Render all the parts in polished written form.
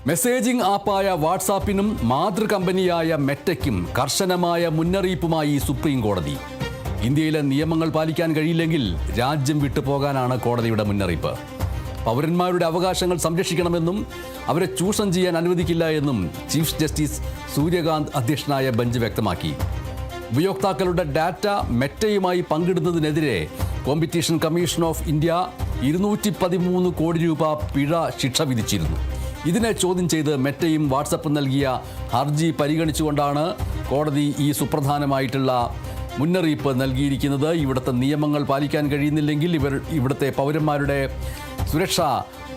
Messaging ആപ്പായ വാട്സാപ്പിനും മാതൃകമ്പനിയായ മെറ്റയ്ക്കും കർശനമായ മുന്നറിയിപ്പുമായി supreme കോടതി. ഇന്ത്യയിലെ നിയമങ്ങൾ പാലിക്കാൻ കഴിയില്ലെങ്കിൽ രാജ്യം വിട്ടുപോകാനാണ് കോടതിയുടെ മുന്നറിയിപ്പ്. പൗരന്മാരുടെ അവകാശങ്ങൾ സംരക്ഷിക്കണമെന്നും അവരെ ചൂഷണം ചെയ്യാൻ അനുവദിക്കില്ല എന്നും ചീഫ് ജസ്റ്റിസ് സൂര്യകാന്ത് അധ്യക്ഷനായ ബെഞ്ച് വ്യക്തമാക്കി. ഉപയോക്താക്കളുടെ ഡാറ്റ മെറ്റയുമായി പങ്കിടുന്നതിനെതിരെ കോമ്പറ്റീഷൻ കമ്മീഷൻ ഓഫ് ഇന്ത്യ 213 കോടി രൂപ പിഴ ശിക്ഷ വിധിച്ചിരുന്നു. ഇതിനെ ചോദ്യം ചെയ്ത് മെറ്റയും വാട്സപ്പും നൽകിയ ഹർജി പരിഗണിച്ചുകൊണ്ടാണ് കോടതി ഈ സുപ്രധാനമായിട്ടുള്ള മുന്നറിയിപ്പ് നൽകിയിരിക്കുന്നത്. ഇവിടുത്തെ നിയമങ്ങൾ പാലിക്കാൻ കഴിയുന്നില്ലെങ്കിൽ ഇവിടുത്തെ പൗരന്മാരുടെ സുരക്ഷ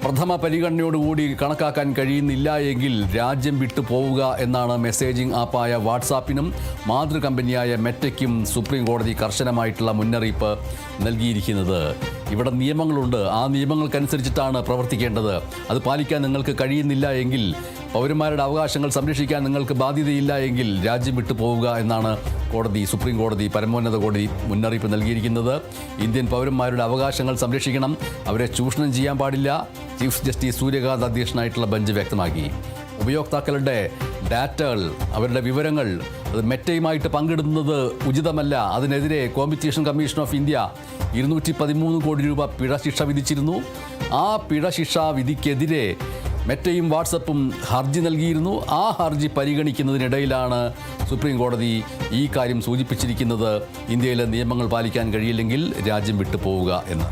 പ്രഥമ പരിഗണനയോടുകൂടി കണക്കാക്കാൻ കഴിയുന്നില്ല എങ്കിൽ രാജ്യം വിട്ടു പോവുക എന്നാണ് മെസ്സേജിംഗ് ആപ്പായ വാട്സാപ്പിനും മാതൃകമ്പനിയായ മെറ്റയ്ക്കും സുപ്രീം കോടതി കർശനമായിട്ടുള്ള മുന്നറിയിപ്പ് നൽകിയിരിക്കുന്നത്. ഇവിടെ നിയമങ്ങളുണ്ട്, ആ നിയമങ്ങൾക്കനുസരിച്ചിട്ടാണ് പ്രവർത്തിക്കേണ്ടത്. അത് പാലിക്കാൻ നിങ്ങൾക്ക് കഴിയുന്നില്ല എങ്കിൽ, പൗരന്മാരുടെ അവകാശങ്ങൾ സംരക്ഷിക്കാൻ നിങ്ങൾക്ക് ബാധ്യതയില്ല എങ്കിൽ രാജ്യം വിട്ടു പോവുക എന്നാണ് സുപ്രീം കോടതി, പരമോന്നത കോടതി മുന്നറിയിപ്പ് നൽകിയിരിക്കുന്നത്. ഇന്ത്യൻ പൗരന്മാരുടെ അവകാശങ്ങൾ സംരക്ഷിക്കണം, അവരെ ചൂഷണം ചെയ്യാൻ പാടില്ല, ചീഫ് ജസ്റ്റിസ് സൂര്യകാന്ത് അധ്യക്ഷനായിട്ടുള്ള ബെഞ്ച് വ്യക്തമാക്കി. ഉപയോക്താക്കളുടെ ഡാറ്റകൾ, അവരുടെ വിവരങ്ങൾ അത് മെറ്റയുമായിട്ട് പങ്കിടുന്നത് ഉചിതമല്ല. അതിനെതിരെ കോമ്പറ്റീഷൻ കമ്മീഷൻ ഓഫ് ഇന്ത്യ 213 കോടി രൂപ പിഴ ശിക്ഷ വിധിച്ചിരുന്നു. ആ പിഴ ശിക്ഷാ വിധിക്കെതിരെ മെറ്റയും വാട്സപ്പും ഹർജി നൽകിയിരുന്നു. ആ ഹർജി പരിഗണിക്കുന്നതിനിടയിലാണ് സുപ്രീം കോടതി ഈ കാര്യം സൂചിപ്പിച്ചിരിക്കുന്നത്. ഇന്ത്യയിലെ നിയമങ്ങൾ പാലിക്കാൻ കഴിയില്ലെങ്കിൽ രാജ്യം വിട്ടു പോവുക എന്ന്.